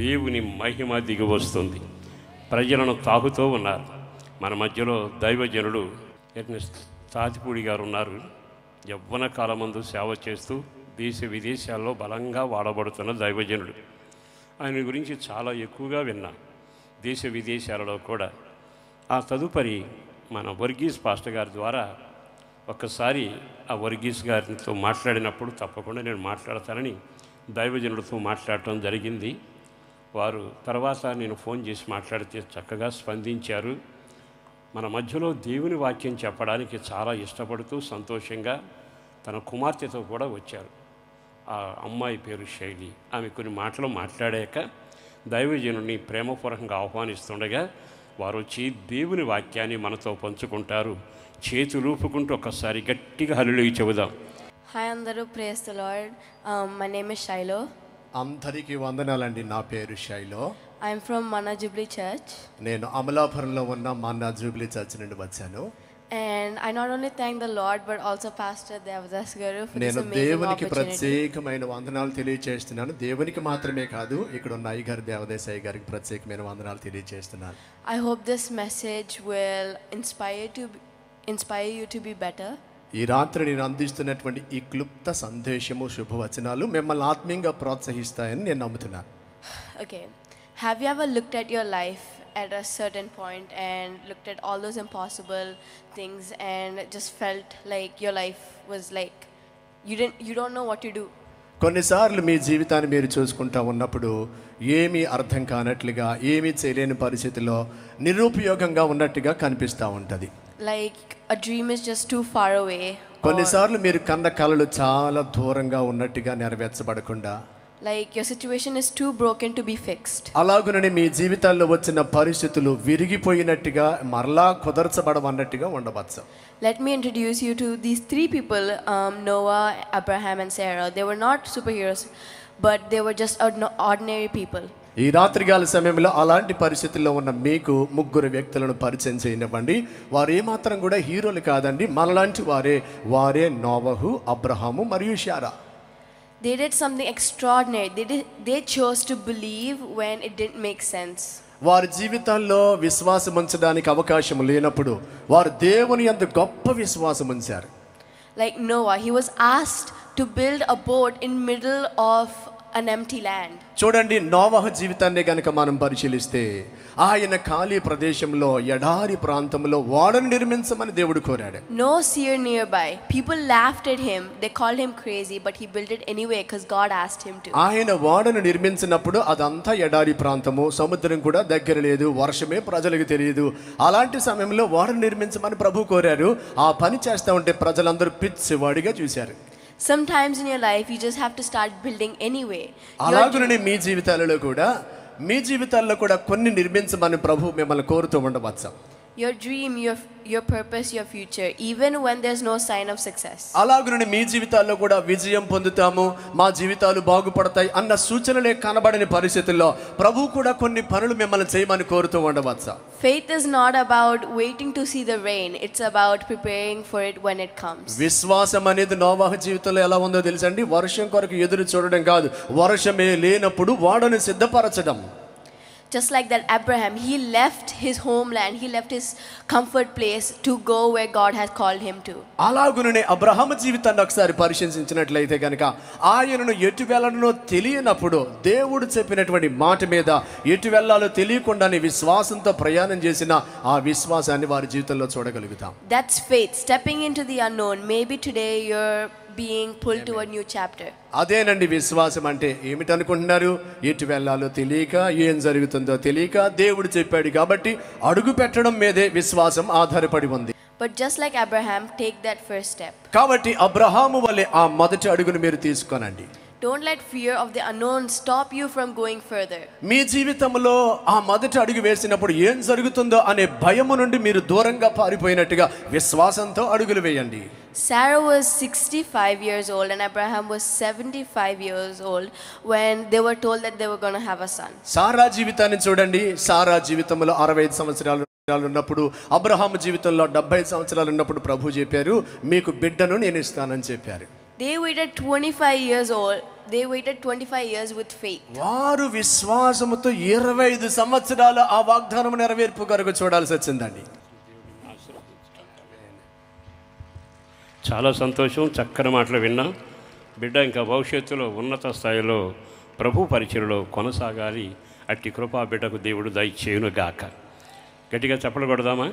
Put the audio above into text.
దేవుని మహిమ దిగి వస్తుంది. ప్రజలను తాకుతూ ఉన్నారు. మన మధ్యలో దైవజనుడు ఎర్నెస్ట్ తాతిపూడి గారు ఉన్నారు. యవ్వన కాలమందు సేవ చేస్తూ దేశ విదేశాల్లో బలంగా వాడబడుతున్న దైవజనుడు. ఆయన గురించి చాలా ఎక్కువగా విన్నా, దేశ విదేశాలలో కూడా. ఆ తదుపరి మన వర్గీస్ పాస్టర్ గారి ద్వారా ఒక్కసారి ఆ వర్గీస్ గారితో మాట్లాడినప్పుడు తప్పకుండా నేను మాట్లాడతానని దైవజనుడితో మాట్లాడటం జరిగింది. వారు తర్వాత నేను ఫోన్ చేసి మాట్లాడితే చక్కగా స్పందించారు. మన మధ్యలో దేవుని వాక్యం చెప్పడానికి చాలా ఇష్టపడుతూ సంతోషంగా తన కుమార్తెతో కూడా వచ్చారు. ఆ అమ్మాయి పేరు శైలి. ఆమె కొన్ని మాటలు మాట్లాడాక దైవజనుడిని ప్రేమపూర్వకంగా ఆహ్వానిస్తుండగా వారు వచ్చి దేవుని వాక్యాన్ని మనతో పంచుకుంటారు. చేతులు ఊపుకుంటూ ఒక్కసారి గట్టిగా హల్లెలూయా చెబుదాం. హాయ్ అందరూ, praise the Lord. My name is Shiloh. అందరికీ వందనాలండి. నా పేరు Shiloh. I'm from Manna Jubilee Church. నేను అమలాపురంలో ఉన్న మన్నా జూబ్లీ చర్చ్ నుండి వచ్చాను. And I not only thank the Lord but also Pastor Devadas garu for this నేను amazing దేవునికి opportunity. ప్రత్యేకమైన వందనాలు తెలియజేస్తున్నాను. దేవునికి మాత్రమే కాదు, ఇక్కడ ఉన్న అయ్యగారు దేవదేశాయి గారికి ప్రత్యేకమైన వందనాలు తెలియజేస్తున్నాను. I hope this message will inspire you to be better. ఈ రాత్రి నేను అందిస్తున్నటువంటి ఈ క్లుప్త సందేశము శుభవచనాలు మిమ్మల్ని ఆత్మీయంగా ప్రోత్సహిస్తాయని నేను నమ్ముతున్నాను. Okay. Have you ever looked at your life at a certain point and looked at all those impossible things and just felt like your life was like you don't know what to do? కొన్నిసార్లు మీ జీవితాన్ని మీరు చూసుకుంటా ఉన్నప్పుడు ఏమీ అర్థం కానట్లుగా, ఏమీ చేయలేని పరిస్థితిలో నిరుపయోగంగా ఉన్నట్టుగా కనిపిస్తూ ఉంటుంది. Like a dream is just too far away. కొన్నిసార్లు మీరు కన్న కలలు చాలా దూరంగా ఉన్నట్టుగా నెరవేర్చబడకుండా, like your situation is too broken to be fixed. అలాగునని మీ జీవితాల్లో వచ్చిన పరిస్థితులు విరిగిపోయినట్టుగా మరలా కుదర్చబడవన్నట్టుగా ఉండవచ్చు. Let me introduce you to these three people, Noah, Abraham and Sarah. They were not superheroes, but they were just ordinary people. ఈ రాత్రికాల సమయంలో అలాంటి పరిస్థితుల్లో ఉన్న మీకు ముగ్గురు వ్యక్తులను పరిచయం చేయనివ్వండి. వారు ఏమాత్రం కూడా హీరోలు కాదండి, మనలాంటి వారే నోవహు, అబ్రహాము మరియు Sarah. They did something extraordinary. They chose to believe when it didn't make sense. వారి జీవితాల్లో విశ్వాసం ఉంచడానికి అవకాశం లేనప్పుడు వారు దేవుని యందు గొప్ప విశ్వాసం ఉంచారు. Like Noah, he was asked to build a boat in middle of an empty land. చూడండి, నోవహు జీవితాన్ని గనుక మనం పరిశీలిస్తే ఆయన ఖాళీ ప్రదేశంలో, ఎడారి ప్రాంతంలో ఓడను నిర్మించమని దేవుడు కోరాడు. No seer nearby. People laughed at him. They called him crazy, but he built it anyway because God asked him to. ఆయన ఓడను నిర్మించినప్పుడు అదంతా ఎడారి ప్రాంతము, సముద్రం కూడా దగ్గర లేదు, వర్షమే ప్రజలకు తెలియదు. అలాంటి సమయంలో ఓడను నిర్మించమని ప్రభు కోరారు. ఆ పని చేస్తూ ఉంటే ప్రజలందరూ పిచ్చివాడిగా చూశారు. Sometimes in your life you just have to start building anyway. అలాగుననే మీ జీవితాల్లో కూడా కొన్ని నిర్మించమని ప్రభు మిమ్మల్ని కోరుతూ ఉండవచ్చు. Your dream, your purpose, your future, even when there's no sign of success. అలాగుననే మీ జీవితాల్లో కూడా విజయం పొందుతాము, మా జీవితాలు బాగుపడతాయి అన్న సూచనలే కనబడని పరిస్థితుల్లో ప్రభు కూడా కొన్ని పనులు మిమ్మల్ని చేయమని కోరుతూ ఉండవచ్చు. Faith is not about waiting to see the rain. It's about preparing for it when it comes. విశ్వాసం అనేది నోవహు జీవితంలో ఎలా ఉందో తెలుసండి? వర్షం కొరకు ఎదురు చూడడం కాదు, వర్షమే లేనప్పుడు ఓడను సిద్ధపరచడం. Just like that Abraham, he left his homeland, he left his comfort place to go where God has called him to. అలాగుననే అబ్రహాము జీవితాన్ని ఒకసారి పరిశీలించినట్లయితే కనుక ఆయనను ఎటు వెళ్ళాలో తెలియనప్పుడు దేవుడు చెప్పినటువంటి మాట మీద ఎటు వెళ్ళాలో తెలియకుండానే విశ్వాసంతో ప్రయాణం చేసిన ఆ విశ్వాసాన్ని వారి జీవితంలో చూడగలుగుతాం. That's faith, stepping into the unknown. Maybe today you're being pulled to a new chapter. అదేనండి విశ్వాసం అంటే. ఏమిటనుకుంటున్నారు? ఎటు వెళ్ళాలో తెలియక, ఏం జరుగుతుందో తెలియక దేవుడు చెప్పాడు కాబట్టి అడుగు పెట్టడం మీదే విశ్వాసం ఆధారపడి ఉంది. But just like Abraham, take that first step. కాబట్టి అబ్రహాము వలె ఆ మొదటి అడుగును మీరు తీసుకోనండి. Don't let fear of the unknown stop you from going further. మీ జీవితంలో ఆ మొదటి అడుగు వేసినప్పుడు ఏం జరుగుతుందో అనే భయము నుండి మీరు దూరంగా పారిపోయినట్టుగా విశ్వాసంతో అడుగులు వేయండి. Sarah was 65 years old and Abraham was 75 years old when they were told that they were going to have a son. సారా జీవితాన్ని చూడండి. సారా జీవితంలో 65 సంవత్సరాలు ఉన్నప్పుడు, అబ్రహాము జీవితంలో 70 సంవత్సరాలు ఉన్నప్పుడు ప్రభు చెప్పారు, మీకు బిడ్డను నేను ఇస్తానని చెప్పారు. They waited 25 years old. They waited 25 years with faith. వారు విశ్వాసముతో 25 సంవత్సరాలు ఆ వాగ్దానం నెరవేర్పు కొరకు చూడాల్సి వచ్చిందండి. చాలా సంతోషం, చక్కని మాటలు విన్నాం. బిడ్డ ఇంకా భవిష్యత్తులో ఉన్నత స్థాయిలో ప్రభు పరిచయలో కొనసాగాలి. అట్టి కృపా బిడ్డకు దేవుడు దయచేయును గాక. గట్టిగా చప్పలు కొడదామా?